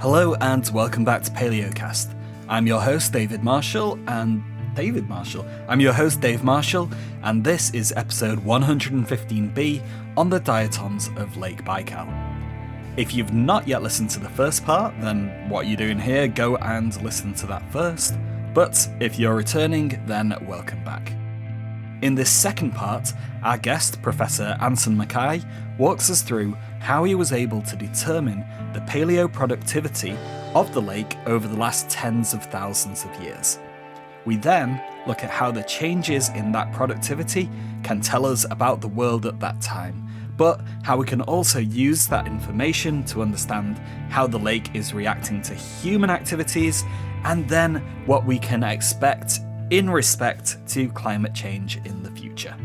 Hello and welcome back to Paleocast. I'm your host David Marshall, and I'm your host Dave Marshall, and this is episode 115B on the Diatoms of Lake Baikal. If you've not yet listened to the first part, then what are you doing here? Go and listen to that first. But if you're returning, then welcome back. In this second part, our guest, Professor Anson Mackay, walks us through how he was able to determine the paleoproductivity of the lake over the last tens of thousands of years. We then look at how the changes in that productivity can tell us about the world at that time, but how we can also use that information to understand how the lake is reacting to human activities, and then what we can expect in respect to climate change in the future.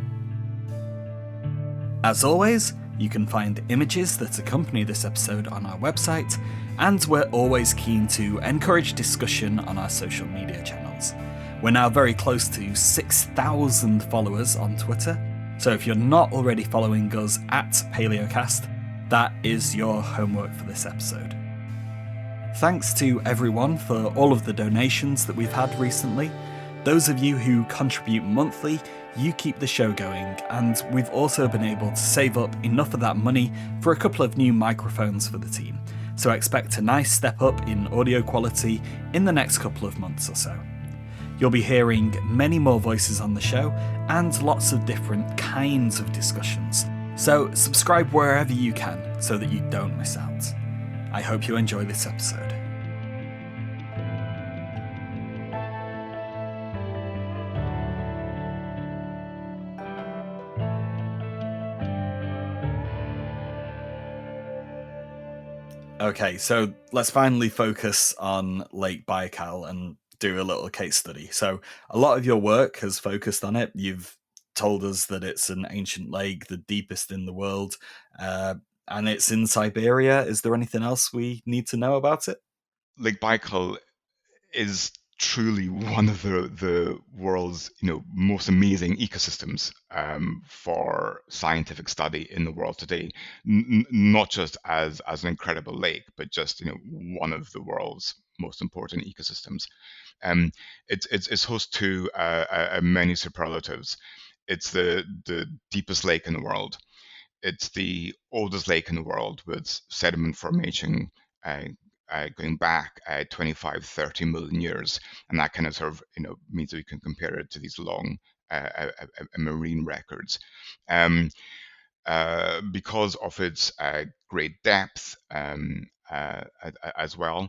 As always, you can find images that accompany this episode on our website, and we're always keen to encourage discussion on our social media channels. We're now very close to 6,000 followers on Twitter, so if you're not already following us at Paleocast, that is your homework for this episode. Thanks to everyone for all of the donations that we've had recently. Those of you who contribute monthly, you keep the show going, and we've also been able to save up enough of that money for a couple of new microphones for the team, so expect a nice step up in audio quality in the next couple of months or so. You'll be hearing many more voices on the show, and lots of different kinds of discussions, so subscribe wherever you can so that you don't miss out. I hope you enjoy this episode. Okay, so let's finally focus on Lake Baikal and do a little case study. So a lot of your work has focused on it. You've told us that it's an ancient lake, the deepest in the world, and it's in Siberia. Is there anything else we need to know about it? Lake Baikal is truly one of the world's most amazing ecosystems for scientific study in the world today. Not just as an incredible lake, but just one of the world's most important ecosystems. It's host to many superlatives. It's the deepest lake in the world. It's the oldest lake in the world with sediment formation going back 25, 30 million years. And that kind of sort of, means that we can compare it to these long marine records. Because of its great depth as well,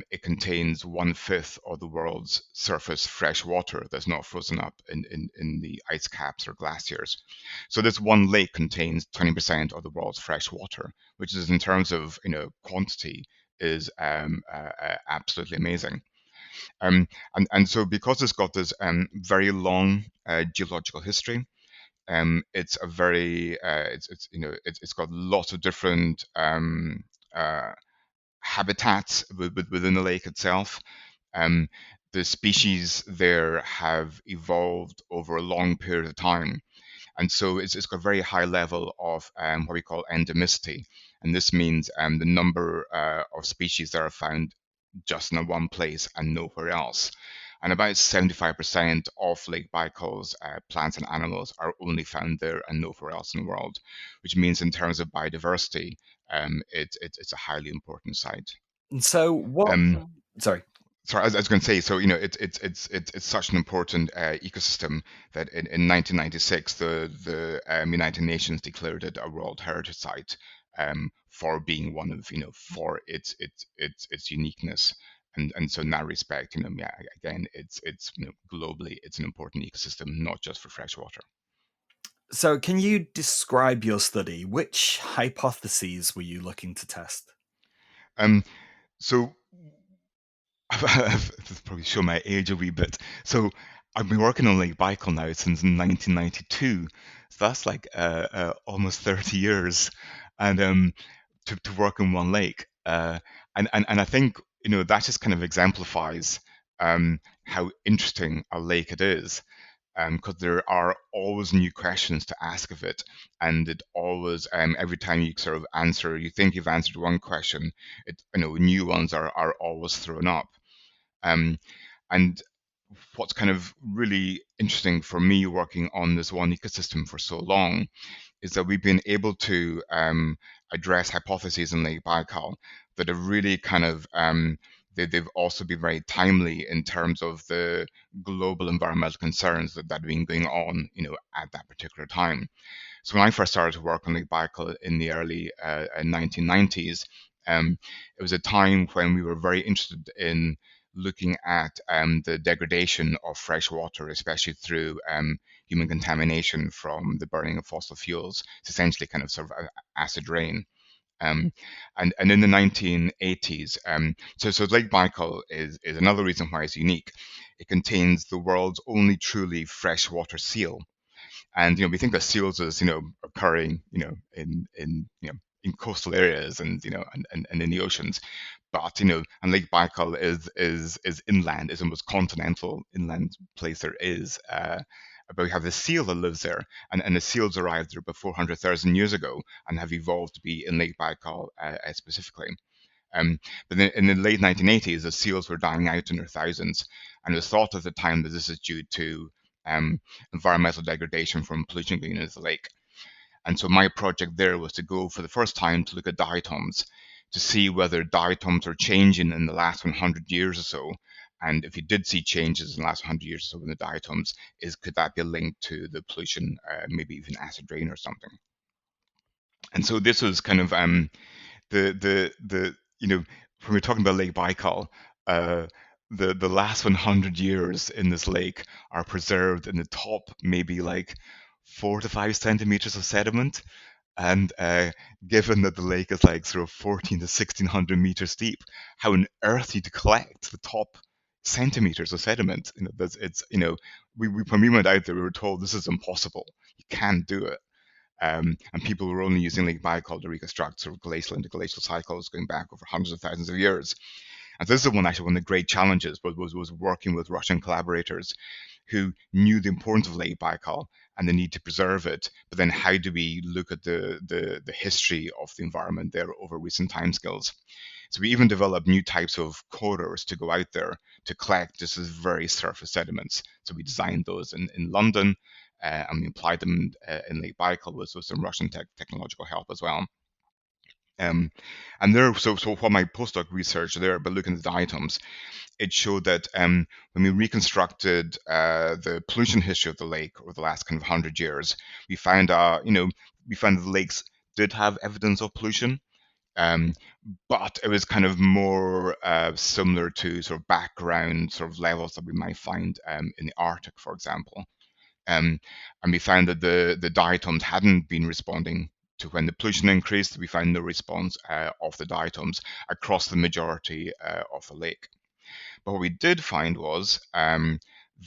it contains 1/5 of the world's surface fresh water that's not frozen up in the ice caps or glaciers. So this one lake contains 20% of the world's fresh water, which is in terms of quantity is absolutely amazing. And so because it's got this very long geological history, it's a very it's got lots of different habitats within the lake itself. The species there have evolved over a long period of time. And so it's got a very high level of what we call endemicity. And this means the number of species that are found just in one place and nowhere else. And about 75% of Lake Baikal's plants and animals are only found there and nowhere else in the world, which means in terms of biodiversity, it's a highly important site. So what? Sorry. Sorry, I was going to say, so it's such an important ecosystem that in 1996 the United Nations declared it a World Heritage Site for being one of for its uniqueness, and so in that respect, again, it's globally it's an important ecosystem, not just for freshwater. So can you describe your study? Which hypotheses were you looking to test? So this probably show my age a wee bit. So I've been working on Lake Baikal now since 1992. So that's like almost 30 years, and to work in one lake. And I think that just kind of exemplifies how interesting a lake it is. because there are always new questions to ask of it, and it always every time you sort of answer, you think you've answered one question, new ones are always thrown up. Um, and what's kind of really interesting for me working on this one ecosystem for so long is that we've been able to address hypotheses in Lake Baikal that have really kind of they've also been very timely in terms of the global environmental concerns that have been going on, at that particular time. So when I first started to work on Lake Baikal in the early 1990s, it was a time when we were very interested in looking at the degradation of fresh water, especially through human contamination from the burning of fossil fuels. It's essentially kind of sort of acid rain. Um, and in the 1980s, so Lake Baikal is another reason why it's unique. It contains the world's only truly freshwater seal. And we think of seals as occurring in coastal areas and and in the oceans, but and Lake Baikal is inland, is the most continental inland place there is. But we have the seal that lives there, and the seals arrived there about 400,000 years ago and have evolved to be in Lake Baikal specifically. Um, but then in the late 1980s, the seals were dying out in their thousands, and it was thought at the time that this is due to environmental degradation from pollution going into the lake. And so my project there was to go for the first time to look at diatoms to see whether diatoms are changing in the last 100 years or so. And if you did see changes in the last 100 years or so in the diatoms, could that be linked to the pollution, maybe even acid rain or something? And so this was kind of the when we're talking about Lake Baikal, uh, the last 100 years in this lake are preserved in the top maybe like 4 to 5 centimeters of sediment, and given that the lake is like sort of 14 to 1600 meters deep, how on earth do you collect the top centimeters of sediment? When we went out there, we were told this is impossible. You can't do it. And people were only using Lake Baikal to reconstruct sort of glacial and interglacial cycles going back over hundreds of thousands of years. And this is one of the great challenges was working with Russian collaborators who knew the importance of Lake Baikal and the need to preserve it. But then how do we look at the history of the environment there over recent timescales? So we even developed new types of coders to go out there to collect just this very surface sediments. So we designed those in London, and we applied them in Lake Baikal with some Russian technological help as well. Um, and there, so what my postdoc research there, but looking at the diatoms, it showed that when we reconstructed the pollution history of the lake over the last kind of 100 years, we found, we found that the lakes did have evidence of pollution, um, but it was kind of more similar to sort of background sort of levels that we might find in the Arctic, for example. And we found that the diatoms hadn't been responding to when the pollution increased. We found no response of the diatoms across the majority of the lake. But what we did find was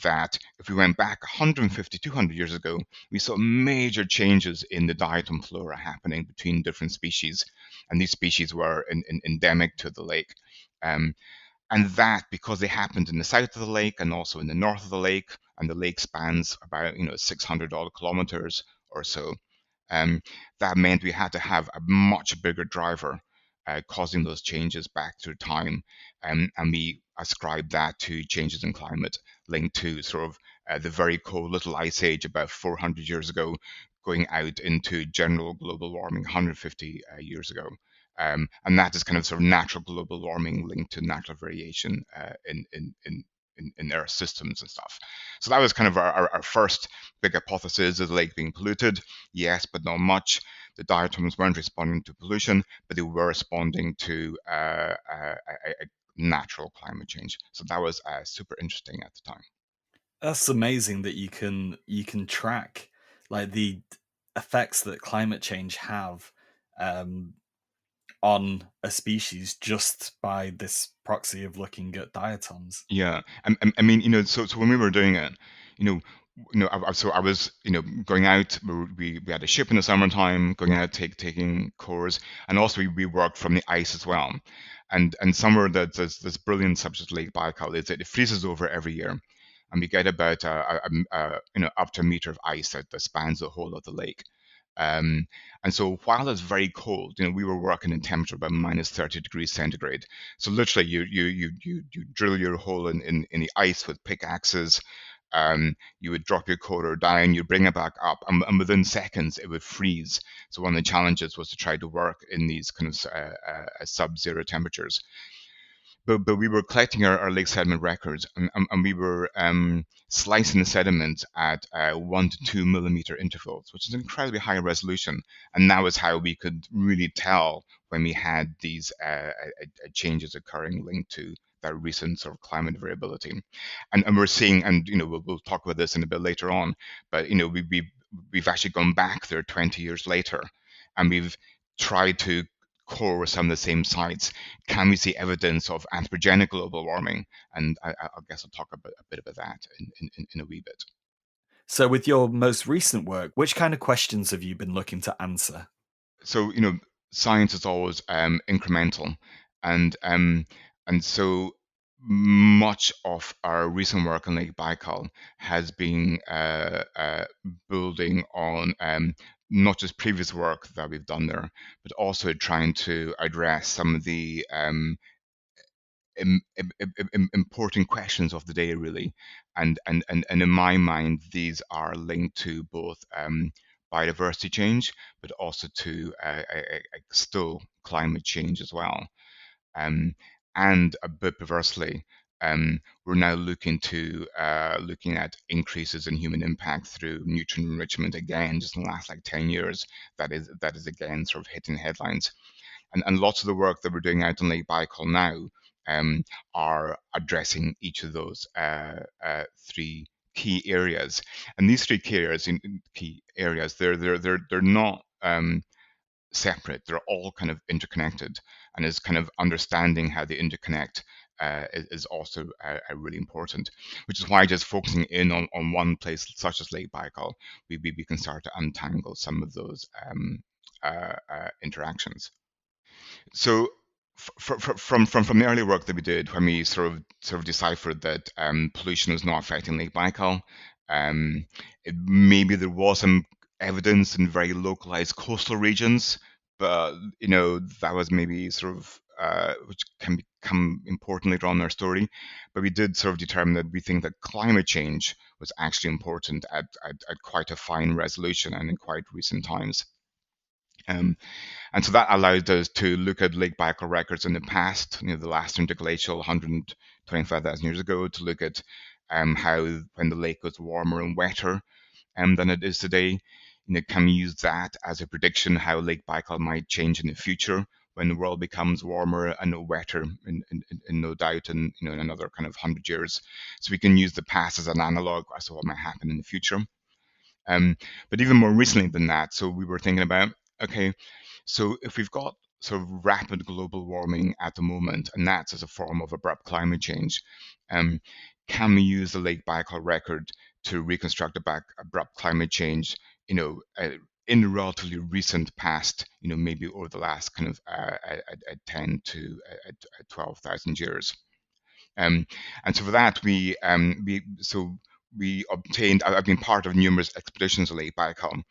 that if we went back 150, 200 years ago, we saw major changes in the diatom flora happening between different species. And these species were endemic to the lake. And that because they happened in the south of the lake and also in the north of the lake, and the lake spans about 600 odd kilometers or so, that meant we had to have a much bigger driver causing those changes back through time, and we ascribed that to changes in climate linked to sort of the very cold little ice age about 400 years ago, going out into general global warming 150 years ago. And that is kind of sort of natural global warming linked to natural variation in Earth systems and stuff. So that was kind of our first big hypothesis of the lake being polluted. Yes, but not much. The diatoms weren't responding to pollution, but they were responding to a natural climate change. So that was super interesting at the time. That's amazing that you can track like the effects that climate change have um, on a species just by this proxy of looking at diatoms. Yeah, I mean, so when we were doing it, you know, so I was, going out. We had a ship in the summertime, going out taking cores, and also we worked from the ice as well. And somewhere that there's this brilliant subject Lake Baikal is that it freezes over every year, and we get about up to a meter of ice that spans the whole of the lake. Um, and so while it's very cold, we were working in temperature about minus 30 degrees centigrade. So literally, you drill your hole in the ice with pickaxes. You would drop your coater down, you bring it back up, and within seconds it would freeze. So one of the challenges was to try to work in these kind of sub-zero temperatures. But we were collecting our lake sediment records, and we were slicing the sediment at 1 to 2 millimeter intervals, which is an incredibly high resolution. And that was how we could really tell when we had these changes occurring linked to that recent sort of climate variability. And we're seeing, and we'll talk about this in a bit later on, but we've actually gone back there 20 years later, and we've tried to core some of the same sites. Can we see evidence of anthropogenic global warming? And I guess I'll talk a bit about that in a wee bit. So, with your most recent work, which kind of questions have you been looking to answer? So, science is always incremental, and so much of our recent work on Lake Baikal has been building on not just previous work that we've done there, but also trying to address some of the important questions of the day, really. And in my mind, these are linked to both biodiversity change, but also to still climate change as well. Um, and a bit perversely, we're now looking at increases in human impact through nutrient enrichment again, just in the last like 10 years. That is again sort of hitting headlines. And lots of the work that we're doing out on Lake Baikal now are addressing each of those three key areas. And these three key areas, they're not separate. They're all kind of interconnected, and is kind of understanding how they interconnect is also really important. Which is why just focusing in on one place such as Lake Baikal, we can start to untangle some of those interactions. So from the early work that we did, when we sort of deciphered that pollution was not affecting Lake Baikal, maybe there was some evidence in very localized coastal regions, but that was maybe sort of which can become important later on in our story. But we did sort of determine that we think that climate change was actually important at quite a fine resolution and in quite recent times. And so that allowed us to look at Lake Baikal records in the past, the last interglacial 125,000 years ago, to look at how when the lake was warmer and wetter than it is today. Can we use that as a prediction how Lake Baikal might change in the future when the world becomes warmer and wetter, in no doubt, in another kind of 100 years. So we can use the past as an analog as to what might happen in the future. But even more recently than that, so we were thinking about, okay, so if we've got sort of rapid global warming at the moment, and that's as a form of abrupt climate change, can we use the Lake Baikal record to reconstruct abrupt climate change, in the relatively recent past, maybe over the last kind of 10 to 12,000 years. And so for that, we obtained. I've been part of numerous expeditions to Lake Baikal,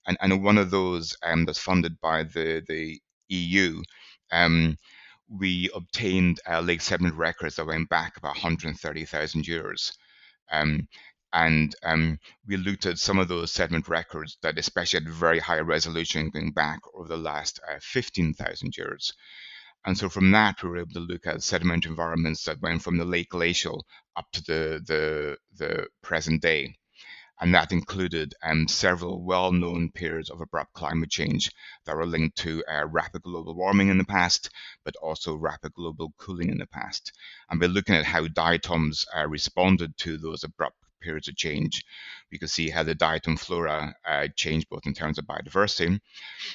and one of those that's funded by the EU. We obtained lake sediment records that went back about 130,000 years. Um, and we looked at some of those sediment records that especially had very high resolution going back over the last 15,000 years. And so from that, we were able to look at sediment environments that went from the late glacial up to the present day. And that included several well-known periods of abrupt climate change that were linked to rapid global warming in the past, but also rapid global cooling in the past. And by looking at how diatoms responded to those abrupt periods of change, we could see how the diatom flora changed both in terms of biodiversity,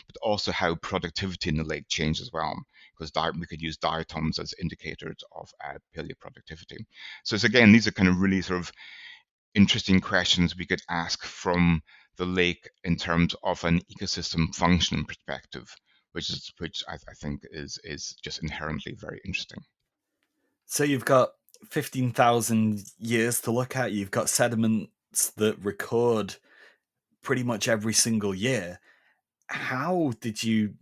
but also how productivity in the lake changed as well, because we could use diatoms as indicators of paleoproductivity. So again, these are kind of really sort of interesting questions we could ask from the lake in terms of an ecosystem function perspective, which I think is just inherently very interesting. So you've got 15,000 years to look at. You've got sediments that record pretty much every single year. How did you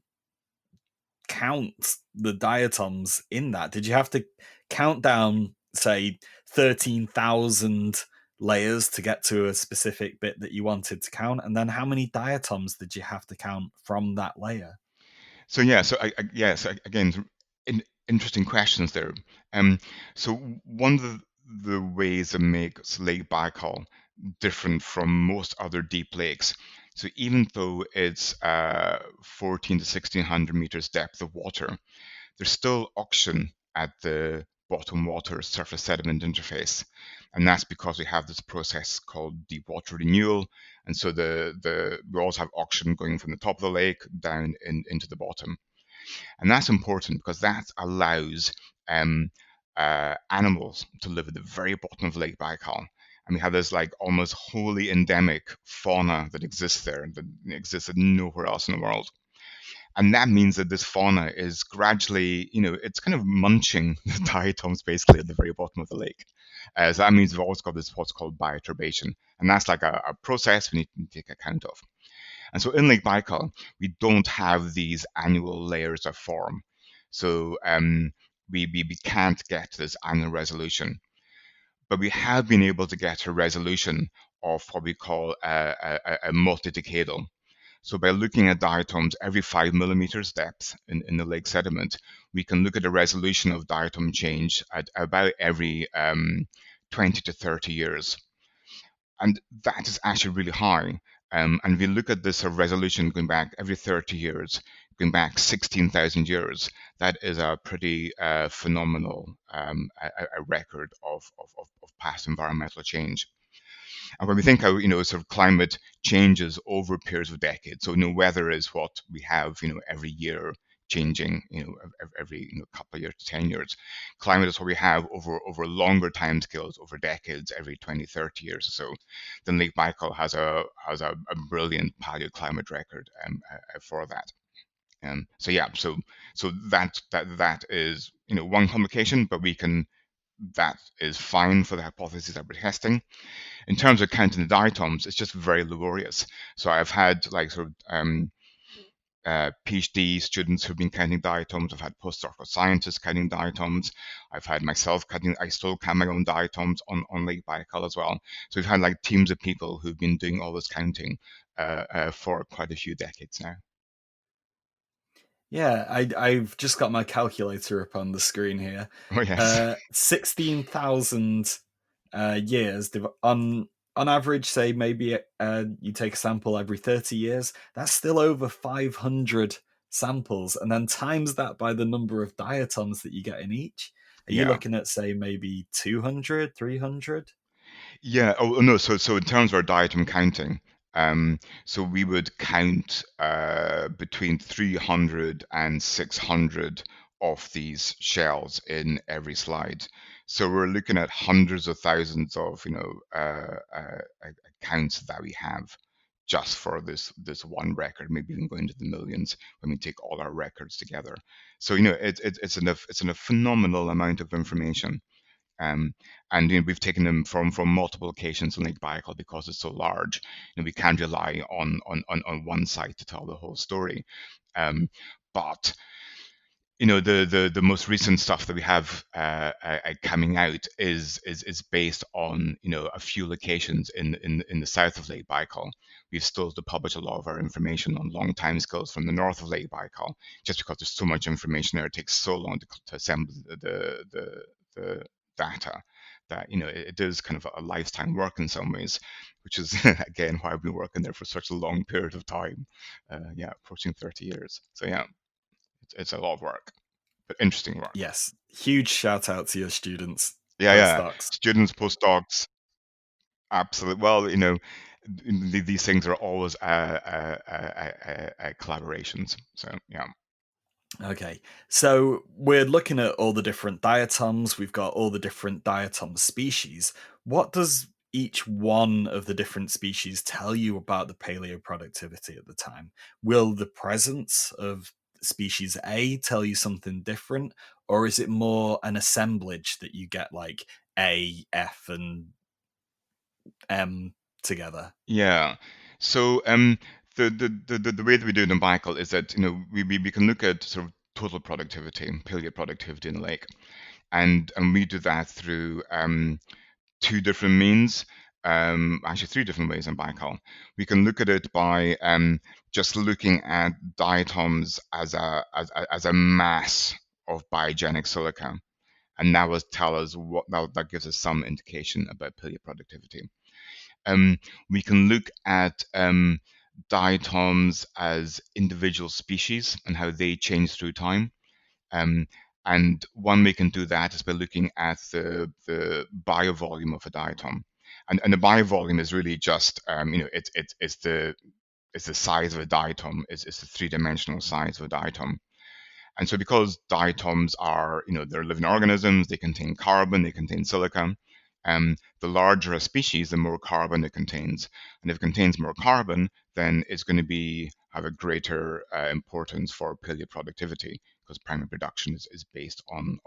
count the diatoms in that? Did you have to count down, say, 13,000 layers to get to a specific bit that you wanted to count? And then how many diatoms did you have to count from that layer? So yeah, so again, interesting questions there. Um, so one of the ways that makes Lake Baikal different from most other deep lakes. So even though it's 14 to 1600 meters depth of water, there's still oxygen at the bottom water surface sediment interface. And that's because we have this process called deep water renewal. And so we also have oxygen going from the top of the lake down into the bottom. And that's important because that allows animals to live at the very bottom of Lake Baikal. And we have this like almost wholly endemic fauna that exists there that exists nowhere else in the world. And that means that this fauna is gradually, it's kind of munching the diatoms basically at the very bottom of the lake. So that means we've always got this what's called bioturbation. And that's like a process we need to take account of. And so in Lake Baikal, we don't have these annual layers of form. So we can't get this annual resolution. But we have been able to get a resolution of what we call a multi-decadal. So by looking at diatoms every 5 millimeters depth in the lake sediment, we can look at a resolution of diatom change at about every 20 to 30 years. And that is actually really high. And we look at this resolution going back every 30 years, going back 16,000 years. That is a pretty phenomenal a record of past environmental change. And when we think how sort of climate changes over periods of decades, so weather is what we have every year changing every couple of years to 10 years. Climate is what we have over longer time scales, over decades, every 20, 30 years or so. Then Lake Baikal has a brilliant paleoclimate record for that. So yeah, so that is one complication, but that is fine for the hypothesis that we're testing. In terms of counting the diatoms, it's just very laborious. So I've had like sort of PhD students who've been counting diatoms. I've had postdoctoral scientists counting diatoms. I've had myself counting. I still count my own diatoms on Lake Baikal as well. So we've had like teams of people who've been doing all this counting for quite a few decades now. Yeah, I've just got my calculator up on the screen here. Oh yes. 16,000 years on average. Say maybe you take a sample every 30 years. That's still over 500 samples, and then times that by the number of diatoms that you get in each. Are you Yeah. looking at say maybe 200, 300? Yeah. Oh no. So in terms of our diatom counting, so we would count between 300 and 600 of these shells in every slide. So we're looking at hundreds of thousands of accounts that we have just for this one record, maybe even going to the millions when we take all our records together. So it's a phenomenal amount of information. And we've taken them from multiple locations in Lake Baikal because it's so large. We can't rely on one site to tell the whole story. But the most recent stuff that we have coming out is based on a few locations in the south of Lake Baikal. We've still to publish a lot of our information on long time scales from the north of Lake Baikal, just because there's so much information there. It takes so long to assemble the data that it is kind of a lifetime work in some ways, which is again why I've been working there for such a long period of time. Approaching 30 years. So yeah, it's a lot of work, but interesting work. Yes, huge shout out to your students, Yeah. postdocs. Students, postdocs, absolutely. Well, these things are always collaborations. So yeah. Okay, so we're looking at all the different diatoms. We've got all the different diatom species. What does each one of the different species tell you about the paleoproductivity at the time? Will the presence of species A tell you something different, or is it more an assemblage that you get like A, F, and M together? Yeah. So the way that we do it in Baikal is that we can look at sort of total productivity, paleoproductivity in the lake, and we do that through two different means. Actually, three different ways in Baikal. We can look at it by just looking at diatoms as a mass of biogenic silica, and that will tell us that gives us some indication about paleoproductivity. Um, we can look at diatoms as individual species and how they change through time. Um, and one way can do that is by looking at the biovolume of a diatom. And the biovolume is really just, it's the size of a diatom, it's the three-dimensional size of a diatom. And so because diatoms are, they're living organisms, they contain carbon, they contain silica. The larger a species, the more carbon it contains. And if it contains more carbon, then it's going to have a greater importance for paleoproductivity because primary production is based on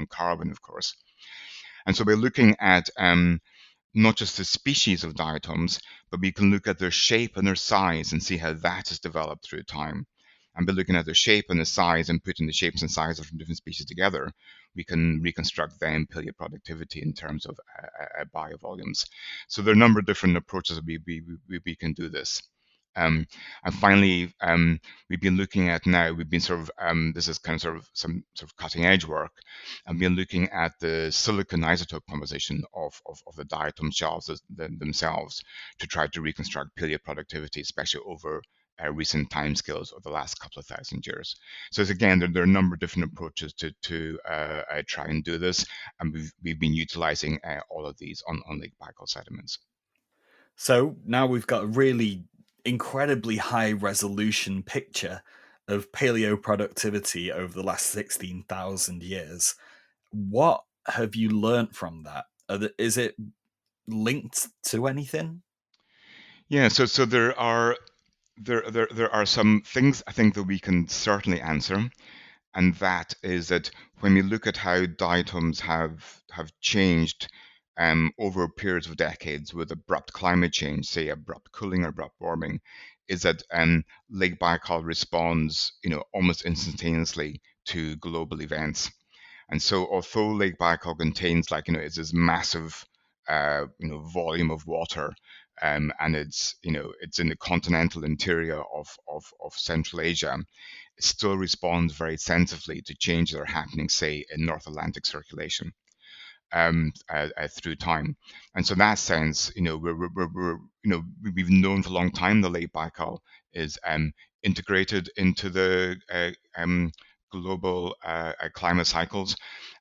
carbon, of course. And so we're looking at not just the species of diatoms, but we can look at their shape and their size and see how that has developed through time. And by looking at their shape and the size and putting the shapes and sizes from different species together, we can reconstruct then paleoproductivity in terms of biovolumes. So there are a number of different approaches we can do this. And finally, we've been looking at now, we've been sort of, this is kind of sort of some sort of cutting edge work, and we're looking at the silicon isotope composition of the diatom shells themselves to try to reconstruct paleoproductivity, especially over recent timescales of the last couple of thousand years. So again, there are a number of different approaches to try and do this, and we've been utilizing all of these on Lake Baikal sediments. So now we've got a really incredibly high resolution picture of paleoproductivity over the last 16,000 years. What have you learnt from that? Is it linked to anything? Yeah, so there are some things I think that we can certainly answer, and that is that when we look at how diatoms have changed over periods of decades with abrupt climate change, say abrupt cooling or abrupt warming, is that Lake Baikal responds, almost instantaneously to global events. And so, although Lake Baikal contains, it's this massive, volume of water, and it's in the continental interior of Central Asia, it still responds very sensitively to changes that are happening, say, in North Atlantic circulation through time. And so in that sense, we've known for a long time the Lake Baikal is integrated into the global climate cycles.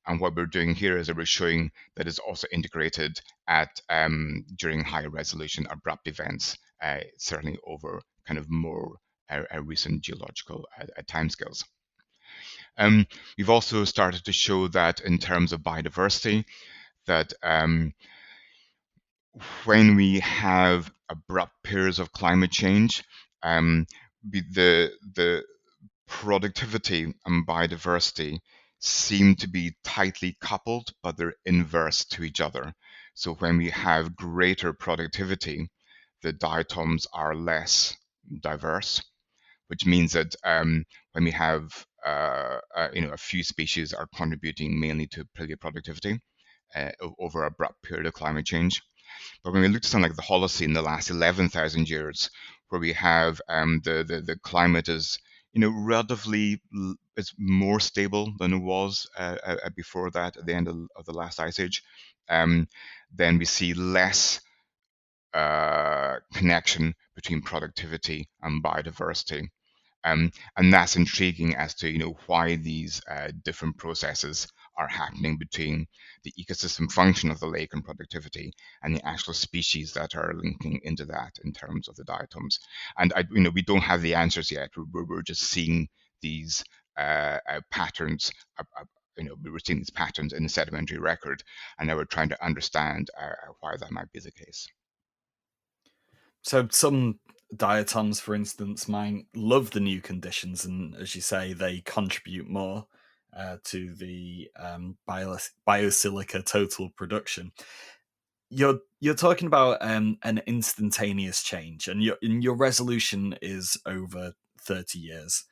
And what we're doing here is that we're showing that it's also integrated at during high resolution abrupt events, certainly over kind of more recent geological timescales. We've also started to show that in terms of biodiversity, that when we have abrupt periods of climate change, the productivity and biodiversity seem to be tightly coupled, but they're inverse to each other. So when we have greater productivity, the diatoms are less diverse, which means that when we have a few species are contributing mainly to paleoproductivity over an abrupt period of climate change. But when we look at something like the Holocene, the last 11,000 years, where we have the climate is relatively it's more stable than it was before that at the end of the last ice age, then we see less connection between productivity and biodiversity. And that's intriguing as to why these different processes are happening between the ecosystem function of the lake and productivity and the actual species that are linking into that in terms of the diatoms. And we don't have the answers yet. We're just seeing these patterns. We're seeing these patterns in the sedimentary record, and now we're trying to understand why that might be the case. So some diatoms, for instance, might love the new conditions, and as you say, they contribute more to the biosilica total production. You're talking about an instantaneous change, and your resolution is over 30 years.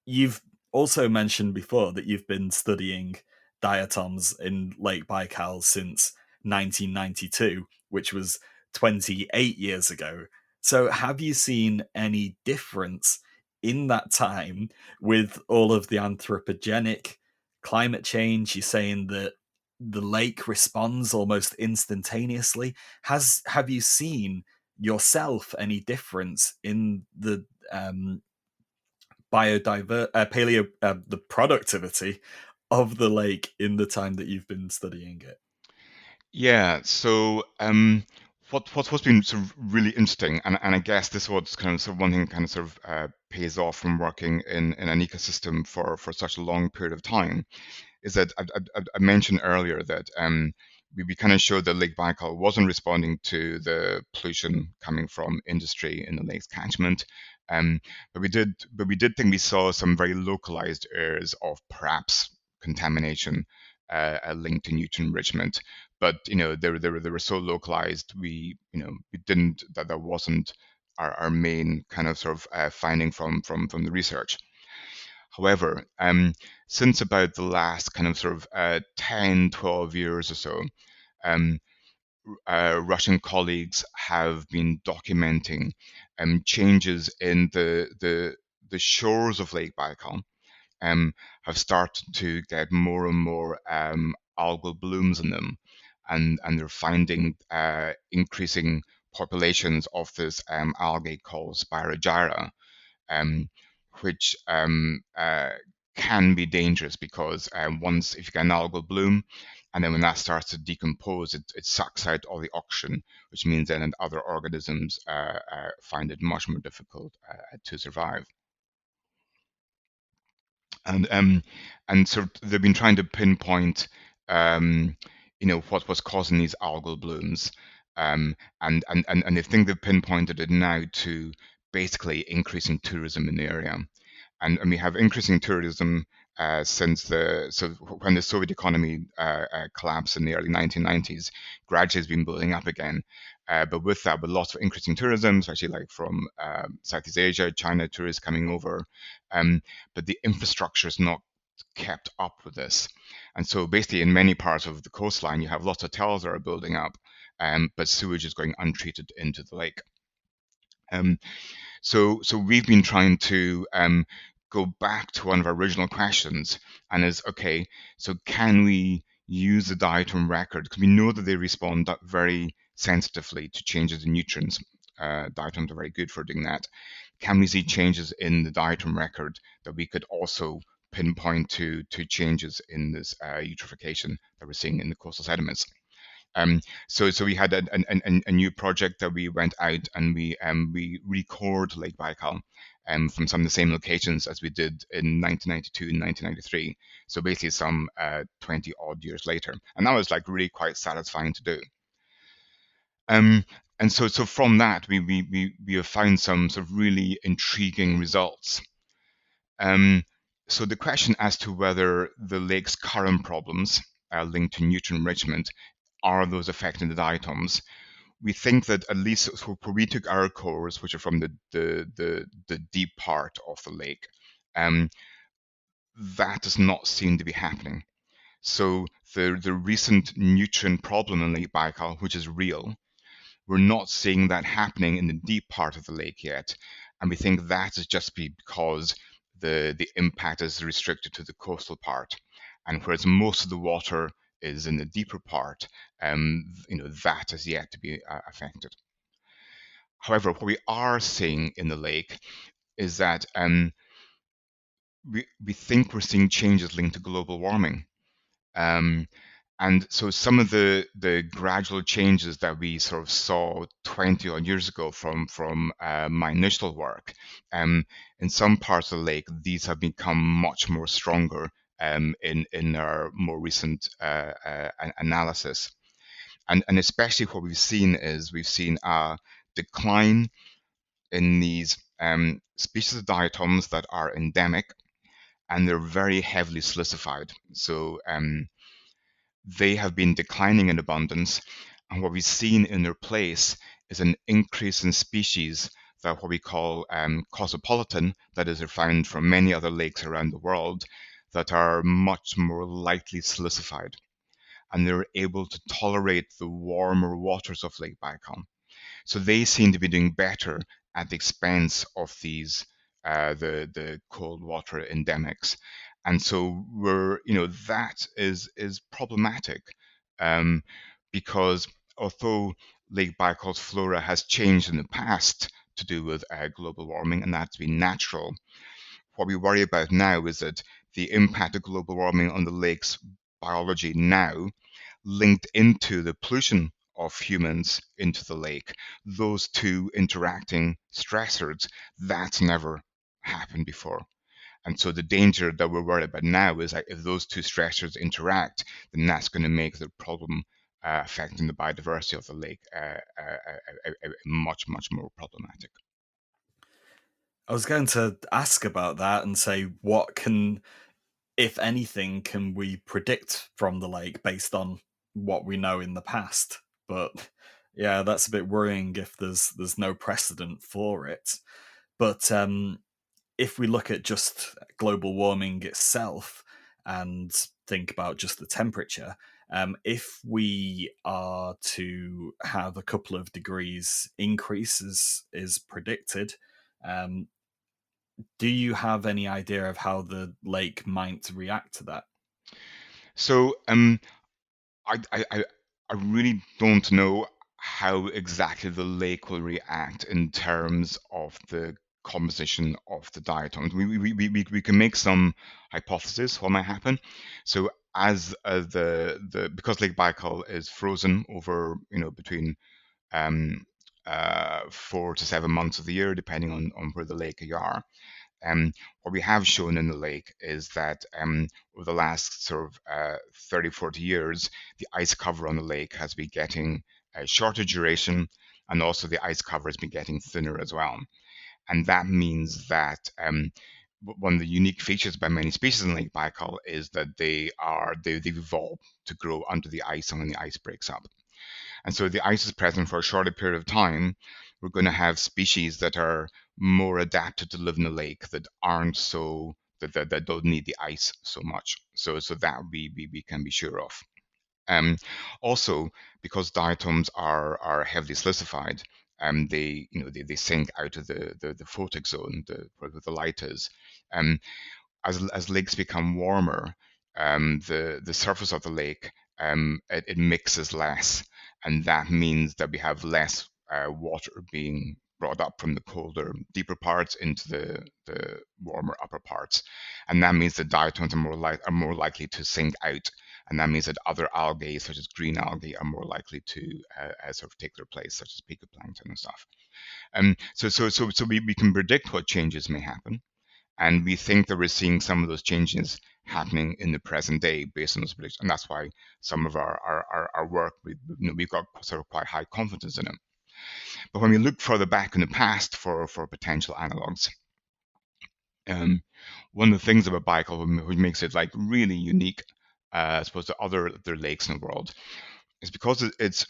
You've also mentioned before that you've been studying diatoms in Lake Baikal since 1992, which was 28 years ago. So, have you seen any difference in that time with all of the anthropogenic climate change? You're saying that the lake responds almost instantaneously. Have you seen yourself any difference in the the productivity of the lake in the time that you've been studying it? Yeah, so what's been sort of really interesting, and I guess this was kind of sort of one thing kind of sort of pays off from working in an ecosystem for such a long period of time, is that I mentioned earlier that we kind of showed that Lake Baikal wasn't responding to the pollution coming from industry in the lake's catchment. But we did think we saw some very localized areas of perhaps contamination linked to nutrient enrichment. But they were so localized, we didn't that wasn't our main kind of sort of finding from the research. However, since about the last kind of sort of 10, 12 years or so, um, Russian colleagues have been documenting changes in the shores of Lake Baikal, have started to get more and more algal blooms in them, and they're finding increasing populations of this algae called Spirogyra, um, which can be dangerous because once if you get an algal bloom, and then when that starts to decompose, it sucks out all the oxygen, which means then other organisms find it much more difficult to survive. And sort of they've been trying to pinpoint, um, what was causing these algal blooms, and they think they've pinpointed it now to basically increasing tourism in the area. And we have increasing tourism since when the Soviet economy collapsed in the early 1990s, gradually has been building up again. But with that, with lots of increasing tourism, especially like from Southeast Asia, China tourists coming over, but the infrastructure is not kept up with this. And so basically in many parts of the coastline, you have lots of hotels that are building up, but sewage is going untreated into the lake. Um, so we've been trying to go back to one of our original questions, and is okay. So can we use the diatom record because we know that they respond very sensitively to changes in nutrients. Diatoms are very good for doing that. Can we see changes in the diatom record that we could also pinpoint to changes in this eutrophication that we're seeing in the coastal sediments? So we had a new project that we went out and we record Lake Baikal from some of the same locations as we did in 1992 and 1993. So basically some 20 odd years later. And that was like really quite satisfying to do. Um, and so from that, we have found some sort of really intriguing results. So the question as to whether the lake's current problems linked to nutrient enrichment are those affecting the diatoms. We think that at least where we took our cores, which are from the deep part of the lake, um, that does not seem to be happening. So the recent nutrient problem in Lake Baikal, which is real, we're not seeing that happening in the deep part of the lake yet, and we think that is just because the impact is restricted to the coastal part, and whereas most of the water is in the deeper part, that is yet to be affected. However, what we are seeing in the lake is that we think we're seeing changes linked to global warming. Um, and so some of the gradual changes that we sort of saw 20 odd years ago from my initial work, in some parts of the lake, these have become much more stronger in our more recent analysis. And especially what we've seen is we've seen a decline in these species of diatoms that are endemic, and they're very heavily silicified. So they have been declining in abundance, and what we've seen in their place is an increase in species that what we call cosmopolitan, that is, are found from many other lakes around the world, that are much more lightly silicified, and they're able to tolerate the warmer waters of Lake Baikal. So they seem to be doing better at the expense of these the cold water endemics, and so that is problematic, um, because although Lake Baikal's flora has changed in the past to do with global warming, and that's been natural, what we worry about now is that the impact of global warming on the lake's biology now, linked into the pollution of humans into the lake, those two interacting stressors, that's never happened before. And so the danger that we're worried about now is that if those two stressors interact, then that's going to make the problem affecting the biodiversity of the lake much, much more problematic. I was going to ask about that and say, what can, if anything, can we predict from the lake based on what we know in the past? But yeah, that's a bit worrying if there's no precedent for it. But if we look at just global warming itself and think about just the temperature, if we are to have a couple of degrees increase as is predicted, um, do you have any idea of how the lake might react to that? So I, I, I I really don't know how exactly the lake will react in terms of the composition of the diatoms. We can make some hypotheses what might happen. So as the because Lake Baikal is frozen over between um, 4 to 7 months of the year, depending on where the lake you are. What we have shown in the lake is that over the last sort of 30, 40 years, the ice cover on the lake has been getting a shorter duration, and also the ice cover has been getting thinner as well. And that means that one of the unique features by many species in Lake Baikal is that they've evolved to grow under the ice and when the ice breaks up. And so the ice is present for a shorter period of time. We're going to have species that are more adapted to live in the lake, that aren't so that don't need the ice so much. So that we can be sure of. Um, Also, because diatoms are heavily silicified, they sink out of the photic zone, where the light is. Um, as lakes become warmer, the surface of the lake it mixes less, and that means that we have less water being brought up from the colder, deeper parts into the warmer upper parts, and that means the diatoms are more likely to sink out, and that means that other algae, such as green algae, are more likely to sort of take their place, such as phytoplankton and stuff. So we can predict what changes may happen. And we think that we're seeing some of those changes happening in the present day based on those predictions. And that's why some of our work, we've got sort of quite high confidence in it. But when we look further back in the past for potential analogs, um, one of the things about Baikal which makes it like really unique, as opposed to other lakes in the world, is because its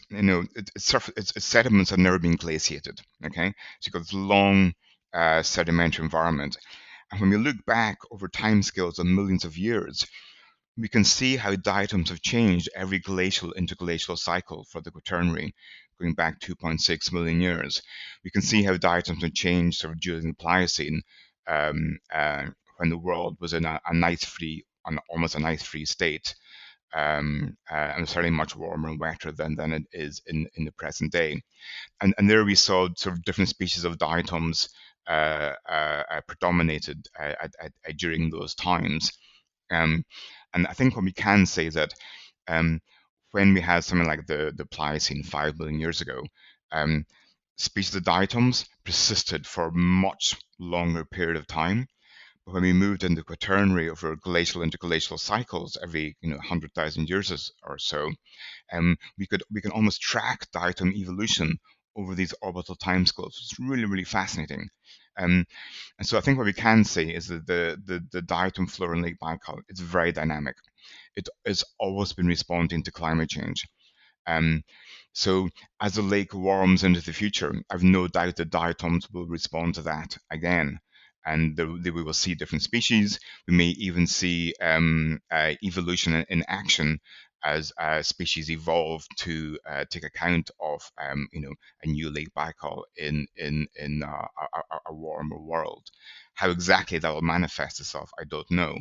sediments have never been glaciated. Okay, so you've got this long sedimentary environment. And when we look back over timescales of millions of years, we can see how diatoms have changed every glacial interglacial cycle for the Quaternary, going back 2.6 million years. We can see how diatoms have changed sort of during the Pliocene, when the world was in almost an ice-free state, and certainly much warmer and wetter than it is in the present day. And there we saw sort of different species of diatoms predominated during those times. Um, and I think what we can say is that um, when we had something like the Pliocene 5 million years ago, um, species of diatoms persisted for a much longer period of time. But when we moved into Quaternary over glacial interglacial cycles every 100,000 years or so, we can almost track diatom evolution over these orbital timescales. It's really, really fascinating. Um, and so I think what we can say is that the diatom flora in Lake Baikal, it's very dynamic. It has always been responding to climate change. Um, so as the lake warms into the future, I've no doubt that diatoms will respond to that again. And we will see different species. We may even see evolution in action as species evolve to take account of, a new Lake Baikal in a warmer world. How exactly that will manifest itself, I don't know.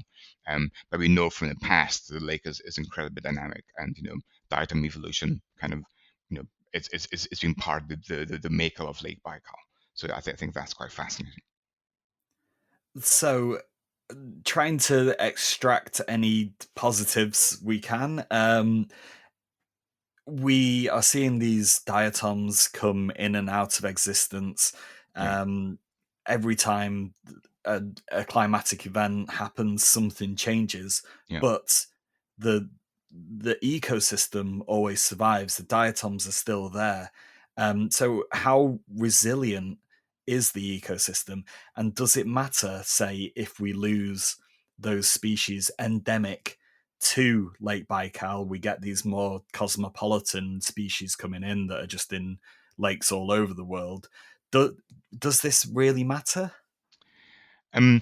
But we know from the past the lake is incredibly dynamic, and diatom evolution kind of, it's been part of the makeup of Lake Baikal. So I think that's quite fascinating. So, trying to extract any positives we can. We are seeing these diatoms come in and out of existence Yeah, um, every time a climatic event happens. Something changes, yeah. but the the ecosystem always survives. The diatoms are still there. So, how resilient is the ecosystem, and does it matter, say, if we lose those species endemic to Lake Baikal, we get these more cosmopolitan species coming in that are just in lakes all over the world. Do, does this really matter? Um,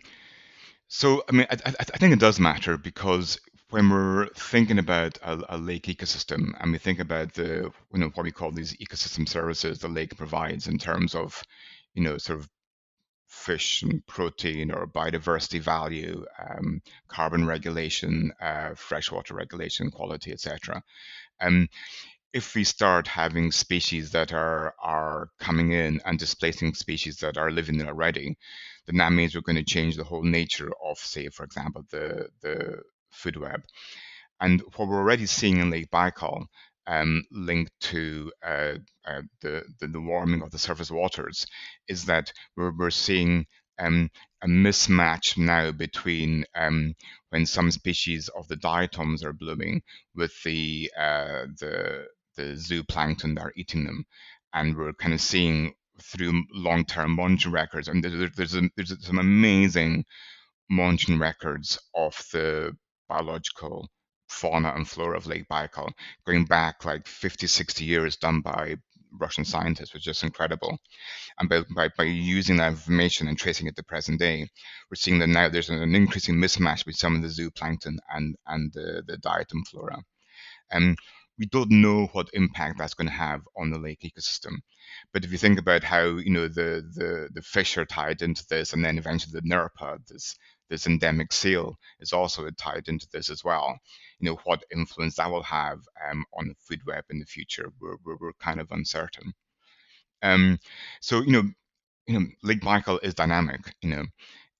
so I mean, I think it does matter because when we're thinking about a lake ecosystem and we think about what we call these ecosystem services the lake provides in terms of, sort of fish and protein or biodiversity value, carbon regulation, freshwater regulation, quality, etc. Um, if we start having species that are coming in and displacing species that are living there already, then that means we're going to change the whole nature of, say, for example, the food web. And what we're already seeing in Lake Baikal, linked to the warming of the surface waters, is that we're seeing um, a mismatch now between when some species of the diatoms are blooming with the zooplankton that are eating them, and we're kind of seeing through long-term monitoring records, and there's some amazing monitoring records of the biological fauna and flora of Lake Baikal, going back like 50, 60 years, done by Russian scientists, which is just incredible. And by using that information and tracing it to present day, we're seeing that now there's an increasing mismatch with some of the zooplankton and the diatom flora. And we don't know what impact that's going to have on the lake ecosystem. But if you think about how the fish are tied into this, and then eventually the nirpa, this endemic seal, is also tied into this as well. What influence that will have on the food web in the future, we're kind of uncertain. Um, so Lake Baikal is dynamic.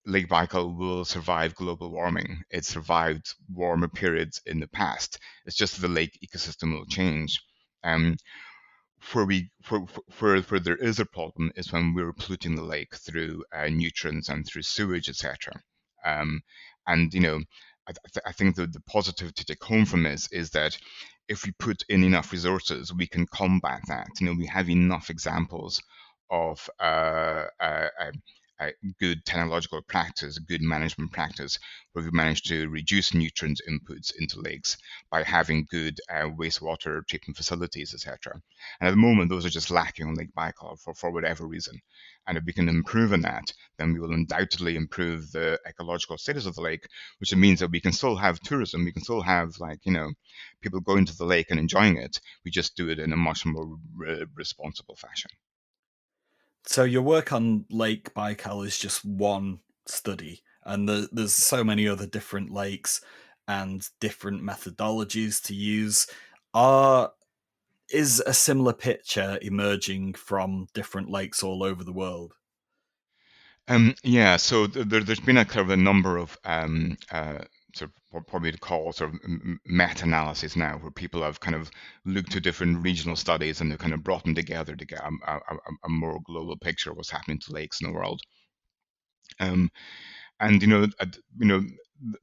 Lake Baikal will survive global warming. It survived warmer periods in the past. It's just the lake ecosystem will change. Um, where there is a problem is when we're polluting the lake through nutrients and through sewage, etc. Um, and I think the positive to take home from this is that if we put in enough resources, we can combat that. We have enough examples of good technological practice, good management practice, where we managed to reduce nutrient inputs into lakes by having good wastewater treatment facilities, etc. And at the moment, those are just lacking on Lake Baikal for whatever reason. And if we can improve on that, then we will undoubtedly improve the ecological status of the lake, which means that we can still have tourism. We can still have, people going to the lake and enjoying it. We just do it in a much more responsible fashion. So your work on Lake Baikal is just one study, and there's so many other different lakes and different methodologies to use. Are is a similar picture emerging from different lakes all over the world? Yeah, so there's been a kind of a number of sort of what probably to call sort of meta-analysis now, where people have kind of looked to different regional studies and they've kind of brought them together to get a more global picture of what's happening to lakes in the world. Um, and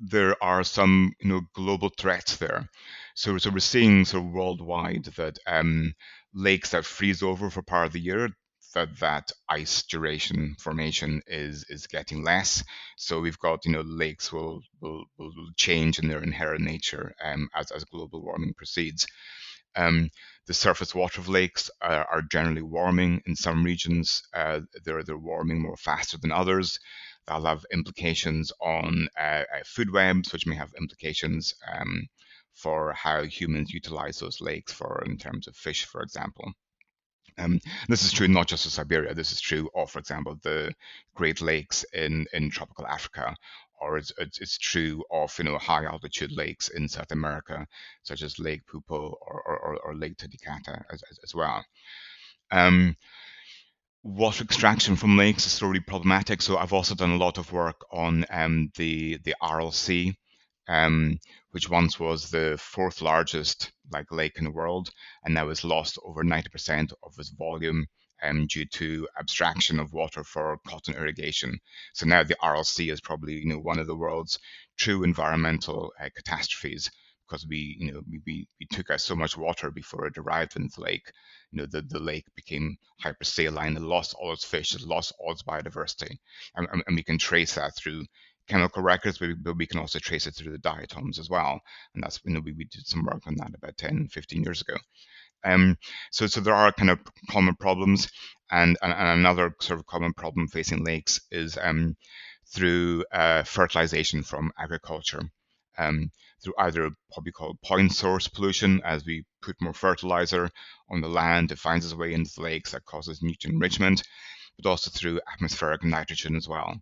there are some global threats there. So we're seeing sort of worldwide that lakes that freeze over for part of the year, that ice duration formation is getting less. So we've got, lakes will change in their inherent nature as global warming proceeds. Um, the surface water of lakes are generally warming. In some regions, they're warming more faster than others. That'll have implications on food webs, which may have implications for how humans utilize those lakes for in terms of fish, for example. Um, this is true not just of Siberia. This is true of, for example, the Great Lakes in tropical Africa, or it's true of high altitude lakes in South America, such as Lake Pupo or Lake Titicaca as well. Um, Water extraction from lakes is really problematic. So I've also done a lot of work on the Aral Sea, which once was the fourth largest lake in the world, and now has lost over 90% of its volume due to abstraction of water for cotton irrigation. So now the Aral Sea is probably one of the world's true environmental catastrophes, because we took out so much water before it arrived in the lake. The lake became hypersaline, it lost all its fish, it lost all its biodiversity, and we can trace that through chemical records, but we can also trace it through the diatoms as well. And that's, we did some work on that about 10, 15 years ago. So there are kind of common problems, and another sort of common problem facing lakes is through fertilization from agriculture. Through either what we call point source pollution, as we put more fertilizer on the land, it finds its way into the lakes, that causes nutrient enrichment, but also through atmospheric nitrogen as well.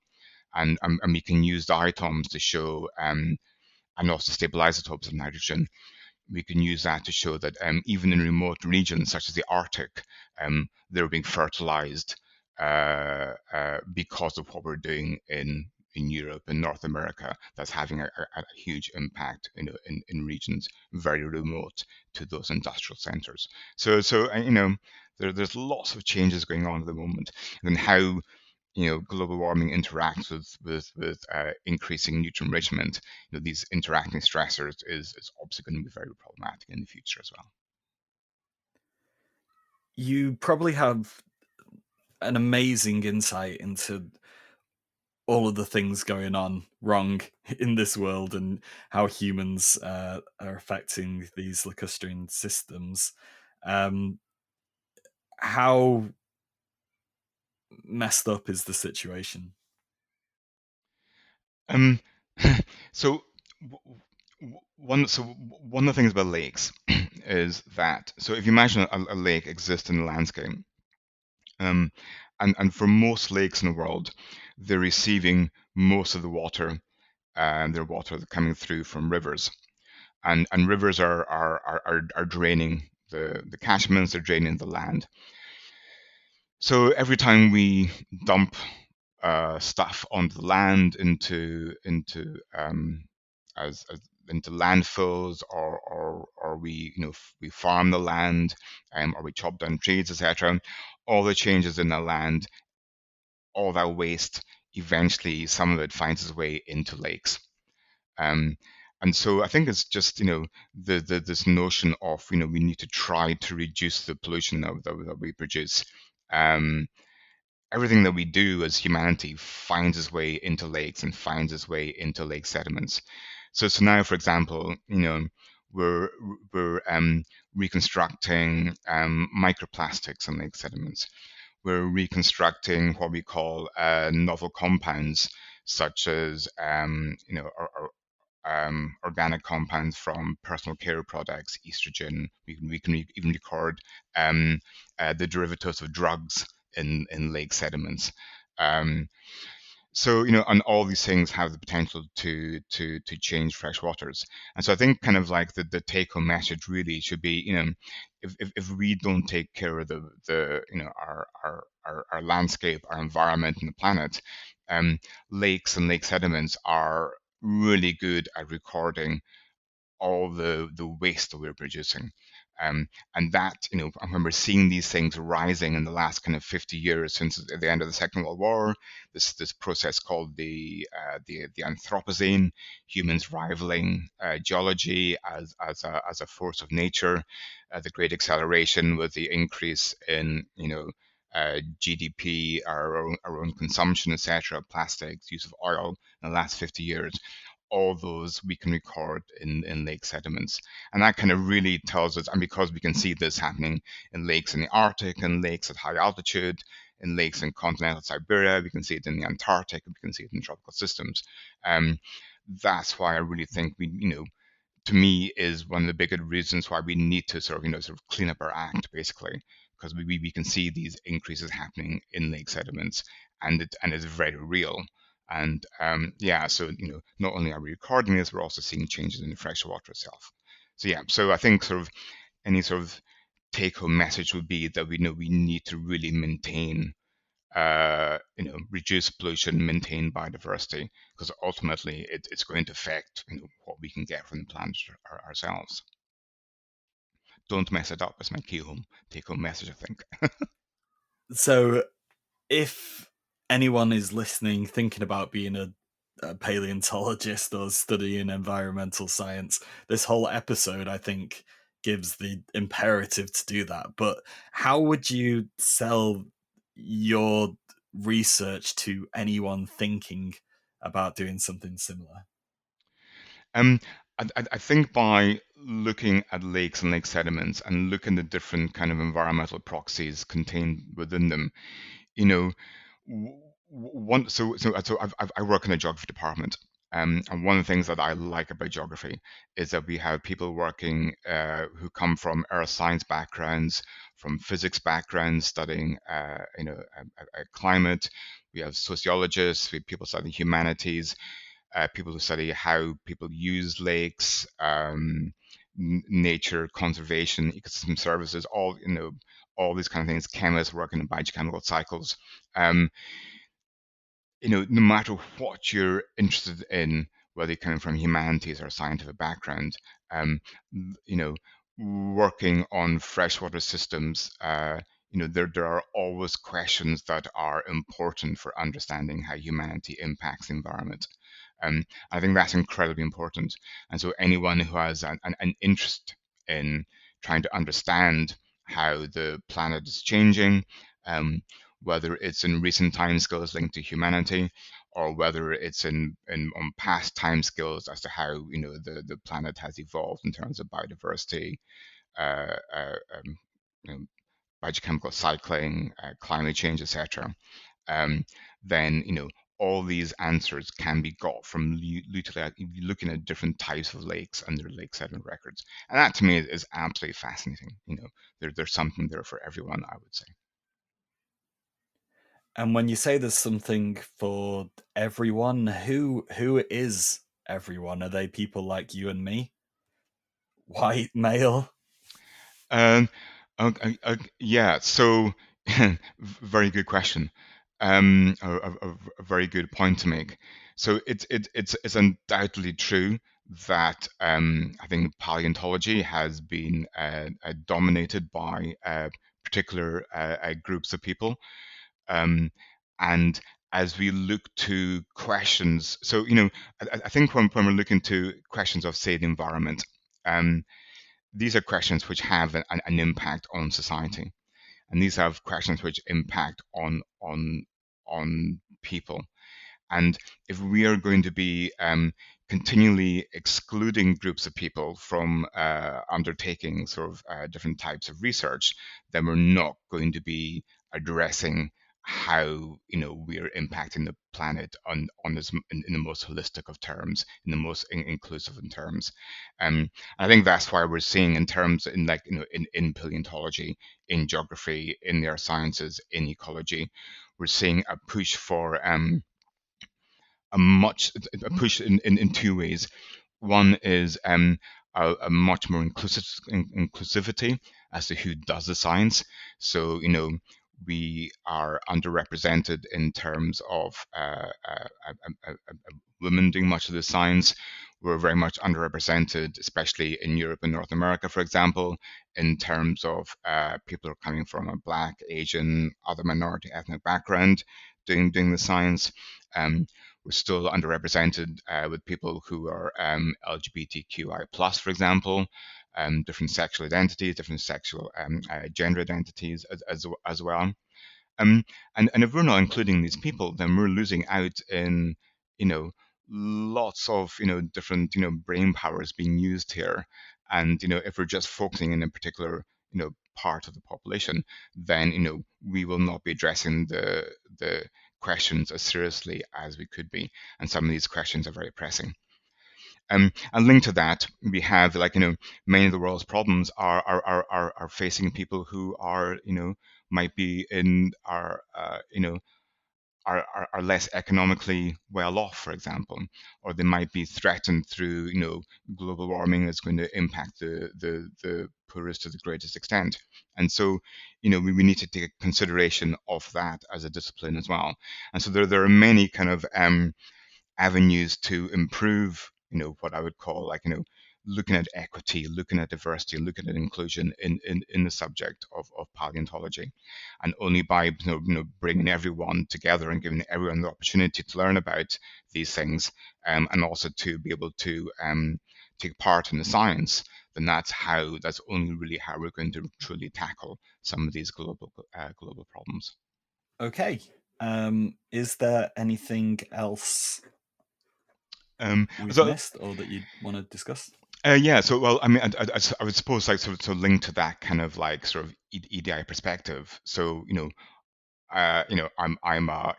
And we can use diatoms to show, and also stable isotopes of nitrogen. We can use that to show that even in remote regions such as the Arctic, they're being fertilized because of what we're doing in Europe and North America. That's having a huge impact in regions very remote to those industrial centers. So there's lots of changes going on at the moment, and how global warming interacts with increasing nutrient enrichment. These interacting stressors is obviously going to be very problematic in the future as well. You probably have an amazing insight into all of the things going on wrong in this world and how humans are affecting these lacustrine systems. Um, how messed up is the situation? Um, so one of the things about lakes is that, so if you imagine a lake exists in the landscape, um, and for most lakes in the world, they're receiving most of the water, and their water coming through from rivers, and rivers are draining the catchments, they're draining the land. So every time we dump stuff onto the land as into landfills, or we we farm the land, or we chop down trees, etc. All the changes in the land, all that waste, eventually some of it finds its way into lakes. Um, and so I think it's just this notion of we need to try to reduce the pollution that we produce. Um, Everything that we do as humanity finds its way into lakes and finds its way into lake sediments. So now, for example, we're reconstructing microplastics in lake sediments. We're reconstructing what we call novel compounds, such as organic compounds from personal care products, estrogen. We can even record the derivatives of drugs in lake sediments. Um, so and all these things have the potential to change fresh waters. And so I think kind of like the take home message really should be, if we don't take care of the our landscape, our environment, and the planet, lakes and lake sediments are really good at recording all the waste that we're producing. And that, I remember seeing these things rising in the last kind of 50 years since the end of the Second World War. This process called the Anthropocene, humans rivaling geology as a force of nature, the Great Acceleration with the increase in GDP, our own consumption, etc., plastics, use of oil in the last 50 years. All those we can record in lake sediments. And that kind of really tells us, and because we can see this happening in lakes in the Arctic and lakes at high altitude, in lakes in continental Siberia, we can see it in the Antarctic, we can see it in tropical systems. That's why I really think to me, is one of the bigger reasons why we need to sort of clean up our act, basically, because we can see these increases happening in lake sediments, and it's very real. And so not only are we recording this, we're also seeing changes in the freshwater itself. So yeah, so I think sort of any sort of take-home message would be that we know we need to really maintain reduce pollution, maintain biodiversity, because ultimately it's going to affect what we can get from the planet ourselves. Don't mess it up is my take-home message, I think. So, if anyone is listening, thinking about being a paleontologist or studying environmental science, this whole episode, I think, gives the imperative to do that. But how would you sell your research to anyone thinking about doing something similar? Um, I think by looking at lakes and lake sediments and looking at different kind of environmental proxies contained within them, you know, one so I work in a geography department, and one of the things that I like about geography is that we have people working who come from earth science backgrounds, from physics backgrounds, studying climate. We have sociologists, we have people studying humanities, people who study how people use lakes, nature conservation, ecosystem services, all these kind of things. Chemists working in biochemical cycles. Um, no matter what you're interested in, whether you're coming from humanities or scientific background, you know, working on freshwater systems, there are always questions that are important for understanding how humanity impacts the environment. I think that's incredibly important. And so anyone who has an interest in trying to understand how the planet is changing, um, whether it's in recent timescales linked to humanity, or whether it's on past timescales as to how the planet has evolved in terms of biodiversity, uh, uh, um, you know, biochemical cycling, climate change, etc. Um, then all these answers can be got from looking at different types of lakes and their lake sediment records, and that to me is absolutely fascinating. There's something there for everyone, I would say. And when you say there's something for everyone, who is everyone? Are they people like you and me? White male? Um, yeah, so very good question. A very good point to make. So it's undoubtedly true that I think paleontology has been dominated by particular groups of people, and as we look to questions, so I think when we're looking to questions of, say, the environment, um, these are questions which have an impact on society, and these have questions which impact on people. And if we are going to be continually excluding groups of people from undertaking sort of different types of research, then we're not going to be addressing how we're impacting the planet on this in the most holistic of terms, in the most inclusive in terms. I think that's why we're seeing in terms in like in paleontology, in geography, in the earth sciences, in ecology, we're seeing a push for a push in two ways. One is a much more inclusivity as to who does the science. So we are underrepresented in terms of women doing much of the science. we're very much underrepresented, especially in Europe and North America, for example, in terms of people who are coming from a Black, Asian, other minority ethnic background doing the science. We're still underrepresented with people who are LGBTQI plus, for example, different sexual identities, different sexual gender identities as well. And if we're not including these people, then we're losing out in, lots of, different, brain powers being used here. And, if we're just focusing in a particular, part of the population, then, we will not be addressing the questions as seriously as we could be. And some of these questions are very pressing. And linked to that, we have many of the world's problems are facing people who are might be in are less economically well off, for example, or they might be threatened through global warming is going to impact the poorest to the greatest extent. And so we need to take consideration of that as a discipline as well. And so there are many kind of avenues to improve, what I would call looking at equity, looking at diversity, looking at inclusion in the subject of paleontology. And only by bringing everyone together and giving everyone the opportunity to learn about these things, and also to be able to take part in the science, then that's only really how we're going to truly tackle some of these global problems. Okay. Is there anything else we've missed or that you'd want to discuss? Yeah. So, well, I mean, I would suppose sort of link to that kind of sort of EDI perspective. So, I'm a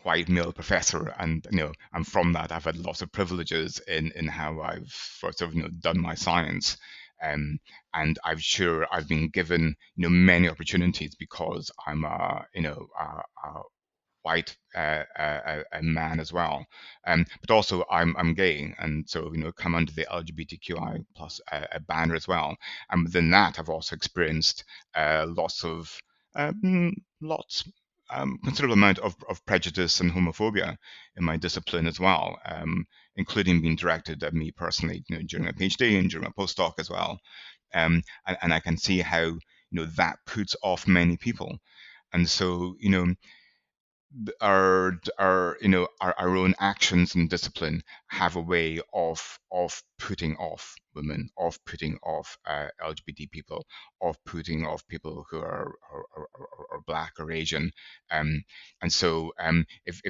white male professor, and I'm from that. I've had lots of privileges in how I've sort of done my science, and I've been given many opportunities because I'm a white a man as well, but also I'm gay, and so come under the LGBTQI plus a banner as well. And within that, I've also experienced lots of considerable amount of prejudice and homophobia in my discipline as well, including being directed at me personally during my PhD and during my postdoc as well. And I can see how that puts off many people, and so our own actions and discipline have a way of putting off women, of putting off LGBT people, of putting off people who are Black or Asian, and so if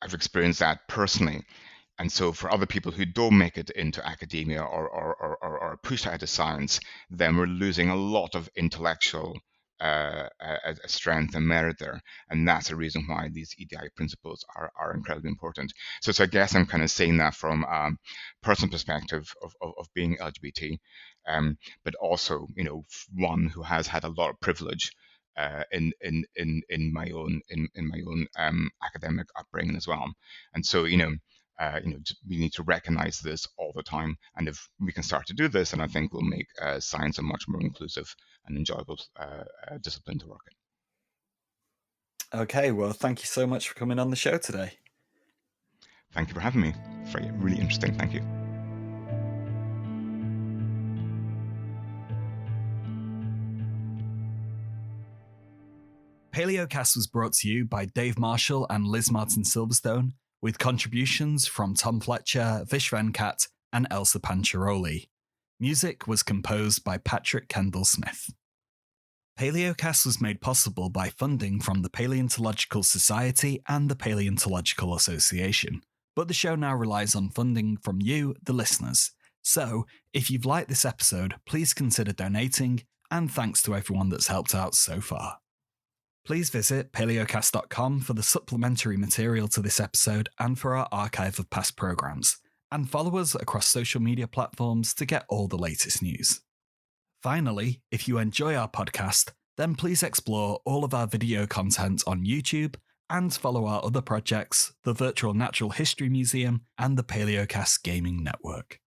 I've experienced that personally. And so for other people who don't make it into academia or pushed out of science, then we're losing a lot of intellectual strength and merit there. And that's a reason why these EDI principles are incredibly important. So I guess I'm kind of saying that from a personal perspective of being LGBT, but also, one who has had a lot of privilege in my own academic upbringing as well. And so we need to recognize this all the time. And if we can start to do this, then I think we'll make science a much more inclusive and enjoyable discipline to work in. Okay, well, thank you so much for coming on the show today. Thank you for having me. Very, really interesting. Thank you. Paleocast was brought to you by Dave Marshall and Liz Martin Silverstone, with contributions from Tom Fletcher, Vish Venkat, and Elsa Pancharoli. Music was composed by Patrick Kendall Smith. Paleocast was made possible by funding from the Paleontological Society and the Paleontological Association, but the show now relies on funding from you, the listeners. So, if you've liked this episode, please consider donating, and thanks to everyone that's helped out so far. Please visit paleocast.com for the supplementary material to this episode and for our archive of past programs, and follow us across social media platforms to get all the latest news. Finally, if you enjoy our podcast, then please explore all of our video content on YouTube and follow our other projects, the Virtual Natural History Museum and the Paleocast Gaming Network.